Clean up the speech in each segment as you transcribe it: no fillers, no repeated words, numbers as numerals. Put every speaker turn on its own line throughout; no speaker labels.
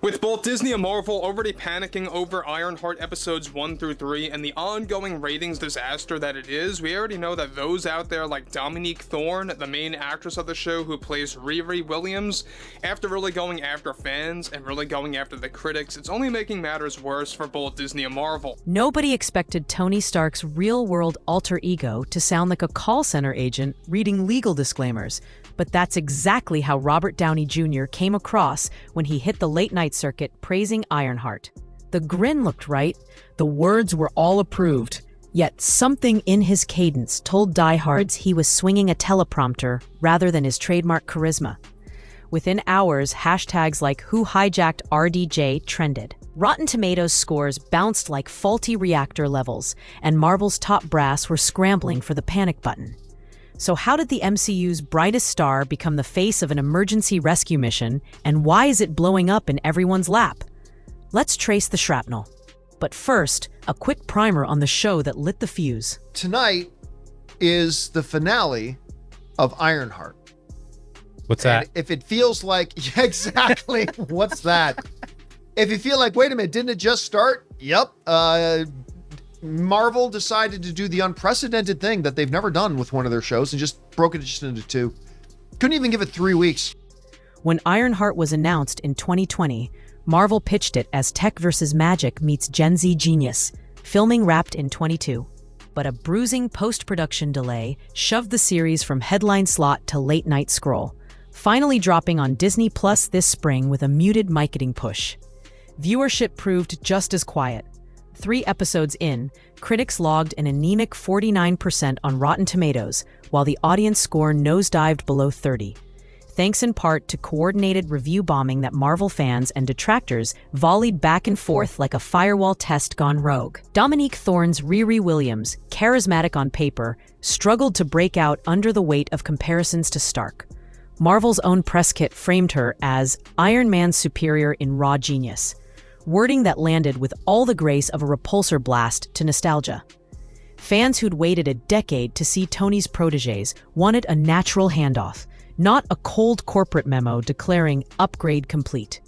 With both Disney and Marvel already panicking over Ironheart episodes 1 through 3 and the ongoing ratings disaster that it is, we already know that those out there like Dominique Thorne, the main actress of the show who plays Riri Williams, after really going after fans and really going after the critics, it's only making matters worse for both Disney and Marvel.
Nobody expected Tony Stark's real-world alter ego to sound like a call center agent reading legal disclaimers. But that's exactly how Robert Downey Jr. came across when he hit the late-night circuit praising Ironheart. The grin looked right, the words were all approved, yet something in his cadence told diehards he was swinging a teleprompter rather than his trademark charisma. Within hours, hashtags like "Who hijacked RDJ" trended. Rotten Tomatoes scores bounced like faulty reactor levels, and Marvel's top brass were scrambling for the panic button. So how did the MCU's brightest star become the face of an emergency rescue mission, and why is it blowing up in everyone's lap? Let's trace the shrapnel. But first, a quick primer on the show that lit the fuse.
Tonight is the finale of Ironheart.
What's that?
And if it feels like, yeah, exactly, what's that? If you feel like, wait a minute, didn't it just start? Yep. Marvel decided to do the unprecedented thing that they've never done with one of their shows and just broke it just into two. Couldn't even give it 3 weeks.
When Ironheart was announced in 2020, Marvel pitched it as tech versus magic meets Gen Z genius, filming wrapped in 22. But a bruising post-production delay shoved the series from headline slot to late-night scroll, finally dropping on Disney Plus this spring with a muted marketing push. Viewership proved just as quiet. 3 episodes in, critics logged an anemic 49% on Rotten Tomatoes, while the audience score nosedived below 30. Thanks in part to coordinated review bombing that Marvel fans and detractors volleyed back and forth like a firewall test gone rogue. Dominique Thorne's Riri Williams, charismatic on paper, struggled to break out under the weight of comparisons to Stark. Marvel's own press kit framed her as Iron Man's superior in raw genius, wording that landed with all the grace of a repulsor blast to nostalgia. Fans who'd waited a decade to see Tony's protégés wanted a natural handoff, not a cold corporate memo declaring upgrade complete.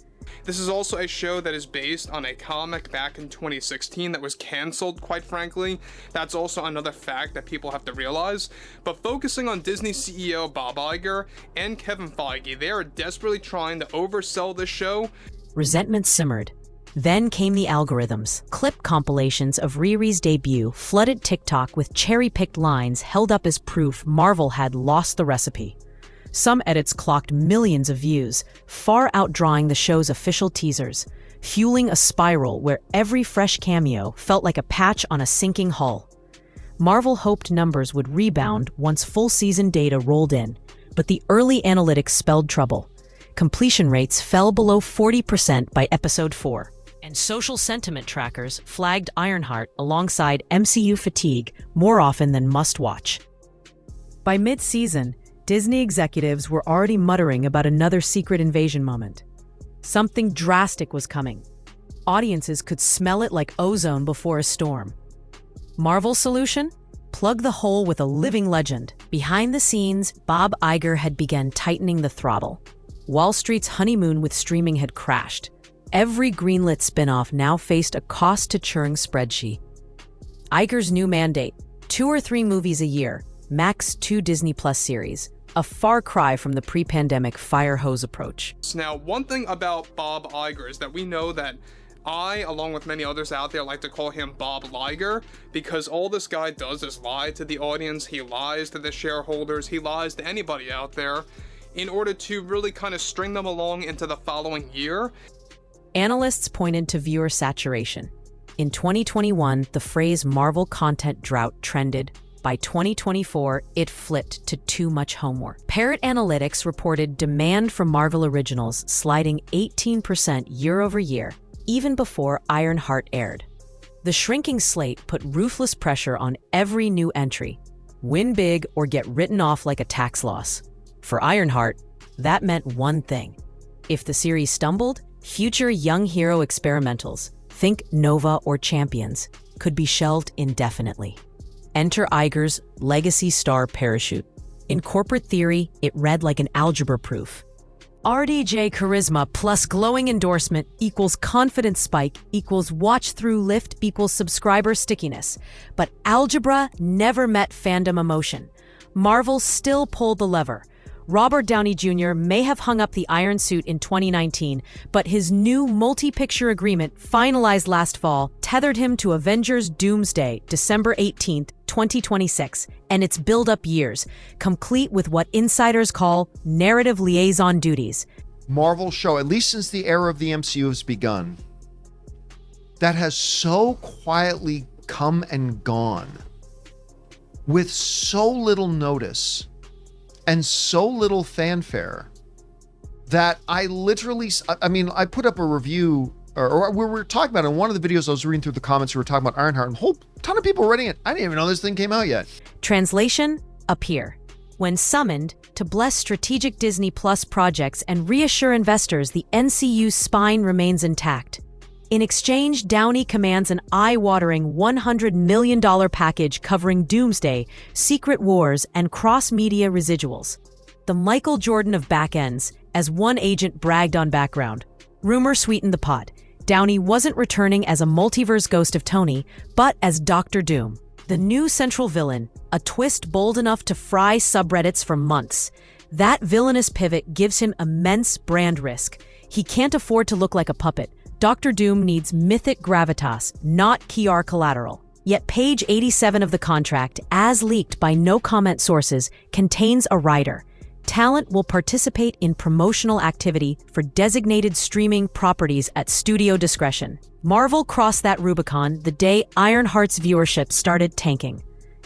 This is also a show that is based on a comic back in 2016 that was cancelled, quite frankly. That's also another fact that people have to realize. But focusing on Disney CEO Bob Iger and Kevin Feige, they are desperately trying to oversell this show.
Resentment simmered. Then came the algorithms. Clip compilations of Riri's debut flooded TikTok with cherry-picked lines held up as proof Marvel had lost the recipe. Some edits clocked millions of views, far outdrawing the show's official teasers, fueling a spiral where every fresh cameo felt like a patch on a sinking hull. Marvel hoped numbers would rebound once full-season data rolled in, but the early analytics spelled trouble. Completion rates fell below 40% by episode 4. And social sentiment trackers flagged Ironheart alongside MCU fatigue more often than must-watch. By mid-season, Disney executives were already muttering about another secret invasion moment. Something drastic was coming. Audiences could smell it like ozone before a storm. Marvel's solution? Plug the hole with a living legend. Behind the scenes, Bob Iger had begun tightening the throttle. Wall Street's honeymoon with streaming had crashed. Every greenlit spinoff now faced a cost-to-churn spreadsheet. Iger's new mandate: 2 or 3 movies a year, max 2 Disney Plus series, a far cry from the pre-pandemic fire hose approach.
Now, one thing about Bob Iger is that we know that I, along with many others out there, like to call him Bob Liger, because all this guy does is lie to the audience, he lies to the shareholders, he lies to anybody out there, in order to really kind of string them along into the following year.
Analysts pointed to viewer saturation. In 2021, the phrase Marvel content drought trended. By 2024, it flipped to too much homework. Parrot Analytics reported demand for Marvel originals sliding 18% year over year, even before Ironheart aired. The shrinking slate put ruthless pressure on every new entry. Win big or get written off like a tax loss. For Ironheart, that meant one thing. If the series stumbled, future young hero experimentals, think Nova or Champions, could be shelved indefinitely. Enter Iger's legacy star parachute. In corporate theory, it read like an algebra proof. RDJ charisma plus glowing endorsement equals confidence spike equals watch-through lift equals subscriber stickiness. But algebra never met fandom emotion. Marvel still pulled the lever. Robert Downey Jr. may have hung up the Iron Suit in 2019, but his new multi-picture agreement finalized last fall tethered him to Avengers Doomsday, December 18th, 2026, and its build-up years, complete with what insiders call narrative liaison duties.
Marvel show, at least since the era of the MCU has begun, that has so quietly come and gone with so little notice and so little fanfare that I put up a review, or we were talking about it in one of the videos I was reading through the comments, we were talking about Ironheart, and a whole ton of people were reading it. I didn't even know this thing came out yet.
Translation, up here. When summoned to bless strategic Disney Plus projects and reassure investors the NCU's spine remains intact. In exchange, Downey commands an eye-watering $100 million package covering Doomsday, Secret Wars, and cross-media residuals. The Michael Jordan of back-ends, as one agent bragged on background. Rumor sweetened the pot. Downey wasn't returning as a multiverse ghost of Tony, but as Dr. Doom. The new central villain, a twist bold enough to fry subreddits for months. That villainous pivot gives him immense brand risk. He can't afford to look like a puppet. Dr. Doom needs mythic gravitas, not Kiar collateral. Yet page 87 of the contract, as leaked by no-comment sources, contains a rider. Talent will participate in promotional activity for designated streaming properties at studio discretion. Marvel crossed that Rubicon the day Ironheart's viewership started tanking.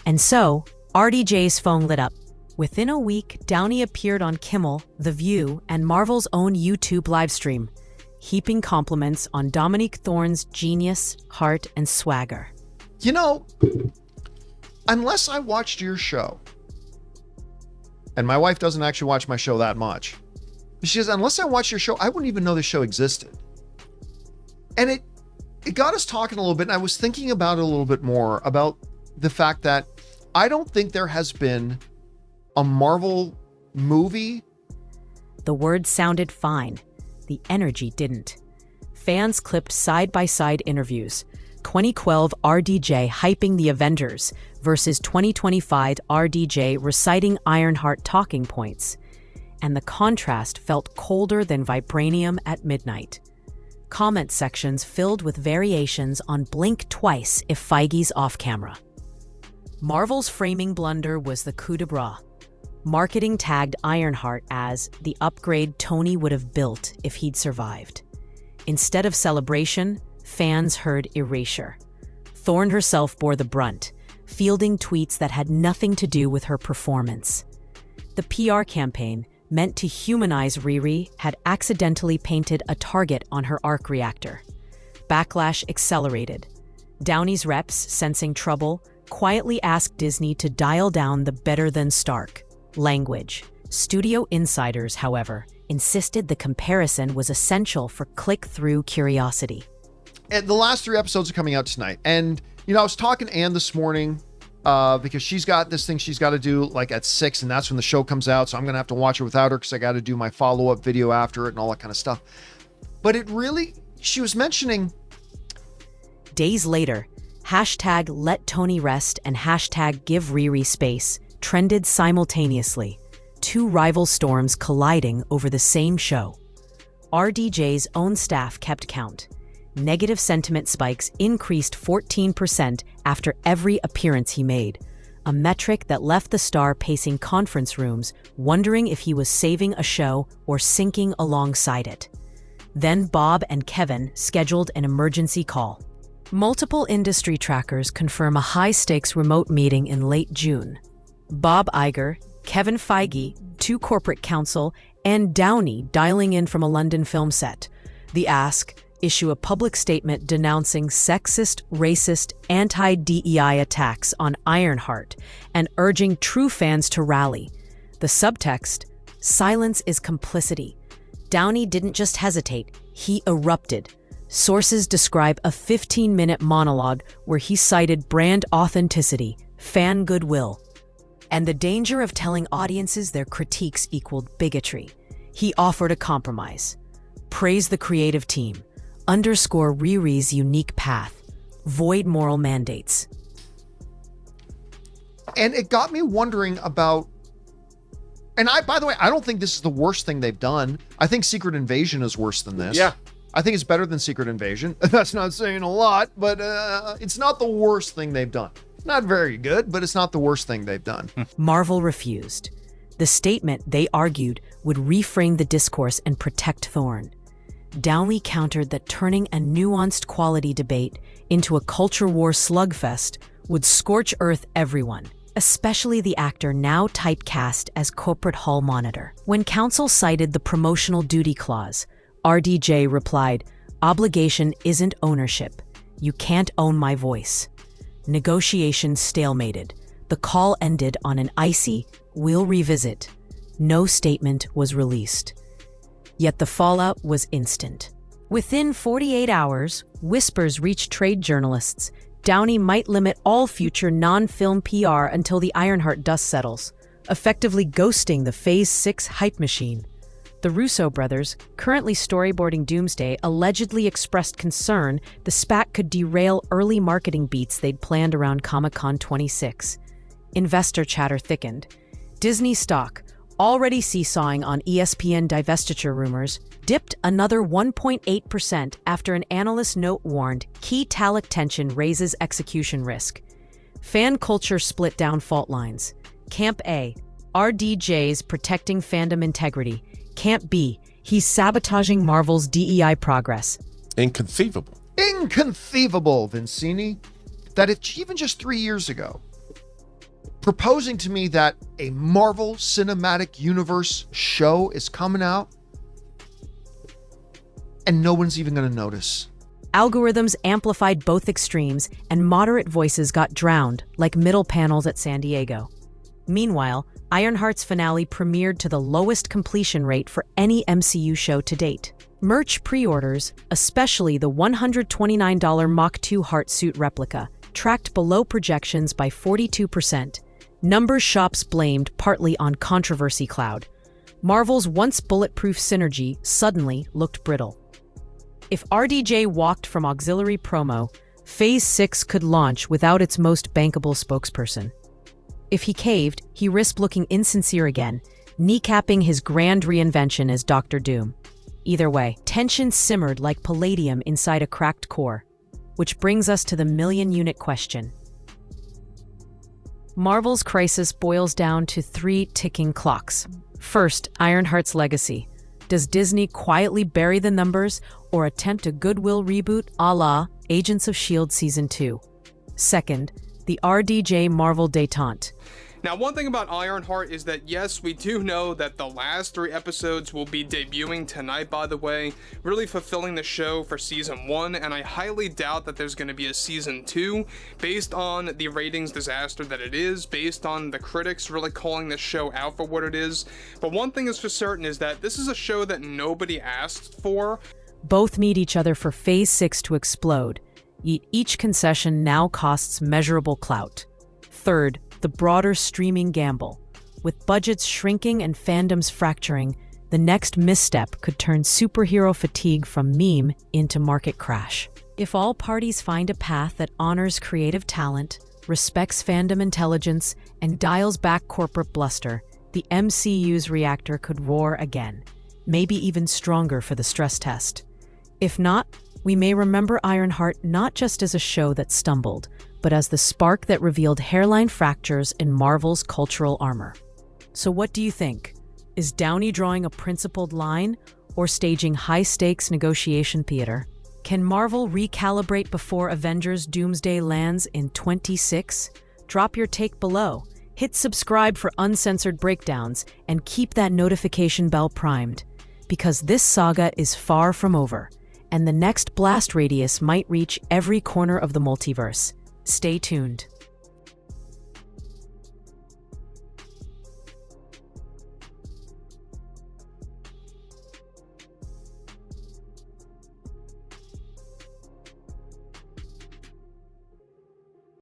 And so, RDJ's phone lit up. Within a week, Downey appeared on Kimmel, The View, and Marvel's own YouTube livestream, heaping compliments on Dominique Thorne's genius, heart, and swagger.
You know, unless I watched your show, and my wife doesn't actually watch my show that much, she says, unless I watched your show, I wouldn't even know the show existed. And it got us talking a little bit, and I was thinking about it a little bit more, about the fact that I don't think there has been a Marvel movie.
The words sounded fine. The energy didn't. Fans clipped side-by-side interviews. 2012 RDJ hyping the Avengers versus 2025 RDJ reciting Ironheart talking points. And the contrast felt colder than vibranium at midnight. Comment sections filled with variations on blink twice if Feige's off camera. Marvel's framing blunder was the coup de grace. Marketing tagged Ironheart as the upgrade Tony would have built if he'd survived. Instead of celebration, fans heard erasure. Thorne herself bore the brunt, fielding tweets that had nothing to do with her performance. The PR campaign, meant to humanize Riri, had accidentally painted a target on her arc reactor. Backlash accelerated. Downey's reps, sensing trouble, quietly asked Disney to dial down the better-than-Stark language. Studio insiders, however, insisted the comparison was essential for click-through curiosity.
And the last 3 episodes are coming out tonight. And, you know, I was talking to Anne this morning because she's got this thing she's got to do like at 6, and that's when the show comes out. So I'm going to have to watch it without her because I got to do my follow-up video after it and all that kind of stuff. But it really, she was mentioning.
Days later, hashtag let Tony rest and hashtag give Riri space trended simultaneously, 2 rival storms colliding over the same show. RDJ's own staff kept count. Negative sentiment spikes increased 14% after every appearance he made, a metric that left the star pacing conference rooms, wondering if he was saving a show or sinking alongside it. Then Bob and Kevin scheduled an emergency call. Multiple industry trackers confirm a high-stakes remote meeting in late June. Bob Iger, Kevin Feige, 2 corporate counsel, and Downey dialing in from a London film set. The ask: issue a public statement denouncing sexist, racist, anti-DEI attacks on Ironheart and urging true fans to rally. The subtext: silence is complicity. Downey didn't just hesitate, he erupted. Sources describe a 15-minute monologue where he cited brand authenticity, fan goodwill, and the danger of telling audiences their critiques equaled bigotry. he offered a compromise. Praise the creative team. Underscore Riri's unique path. Void moral mandates.
And it got me wondering about, and by the way, I don't think this is the worst thing they've done. I think Secret Invasion is worse than this.
Yeah.
I think it's better than Secret Invasion. That's not saying a lot, but it's not the worst thing they've done. Not very good, but it's not the worst thing they've done.
Marvel refused. The statement, they argued, would reframe the discourse and protect Thorne. Downey countered that turning a nuanced quality debate into a culture war slugfest would scorch earth everyone, especially the actor now typecast as corporate hall monitor. When counsel cited the promotional duty clause, RDJ replied, "Obligation isn't ownership. You can't own my voice." Negotiations stalemated. The call ended on an icy, "We'll revisit." No statement was released. Yet the fallout was instant. Within 48 hours, whispers reached trade journalists. Downey might limit all future non-film PR until the Ironheart dust settles, effectively ghosting the Phase 6 hype machine. The Russo brothers, currently storyboarding Doomsday, allegedly expressed concern the spat could derail early marketing beats they'd planned around Comic-Con 26. Investor chatter thickened. Disney stock, already seesawing on ESPN divestiture rumors, dipped another 1.8% after an analyst note warned key talent tension raises execution risk. Fan culture split down fault lines. Camp A, RDJ's protecting fandom integrity. Camp B, he's sabotaging Marvel's DEI progress.
Inconceivable.
Inconceivable, Vincini, that it's even just 3 years ago, proposing to me that a Marvel Cinematic Universe show is coming out and no one's even going to notice.
Algorithms amplified both extremes, and moderate voices got drowned, like middle panels at San Diego. Meanwhile, Ironheart's finale premiered to the lowest completion rate for any MCU show to date. Merch pre-orders, especially the $129 Mach 2 Heart suit replica, tracked below projections by 42%. Numbers shops blamed partly on controversy cloud. Marvel's once bulletproof synergy suddenly looked brittle. If RDJ walked from auxiliary promo, Phase 6 could launch without its most bankable spokesperson. If he caved, he risked looking insincere again, kneecapping his grand reinvention as Dr. Doom. Either way, tension simmered like palladium inside a cracked core. Which brings us to the million-unit question. Marvel's crisis boils down to 3 ticking clocks. First, Ironheart's legacy. Does Disney quietly bury the numbers or attempt a goodwill reboot a la Agents of S.H.I.E.L.D. Season 2? Second, the RDJ Marvel détente.
Now, one thing about Ironheart is that, yes, we do know that the last 3 episodes will be debuting tonight, by the way, really fulfilling the show for Season 1, and I highly doubt that there's going to be a Season 2, based on the ratings disaster that it is, based on the critics really calling this show out for what it is. But one thing is for certain is that this is a show that nobody asked for.
Both meet each other for Phase 6 to explode, yet each concession now costs measurable clout. Third, the broader streaming gamble. With budgets shrinking and fandoms fracturing, the next misstep could turn superhero fatigue from meme into market crash. If all parties find a path that honors creative talent, respects fandom intelligence, and dials back corporate bluster, the MCU's reactor could roar again, maybe even stronger for the stress test. If not, we may remember Ironheart not just as a show that stumbled, but as the spark that revealed hairline fractures in Marvel's cultural armor. So what do you think? Is Downey drawing a principled line or staging high-stakes negotiation theater? Can Marvel recalibrate before Avengers Doomsday lands in 26? Drop your take below. Hit subscribe for uncensored breakdowns and keep that notification bell primed, because this saga is far from over, and the next blast radius might reach every corner of the multiverse. Stay tuned.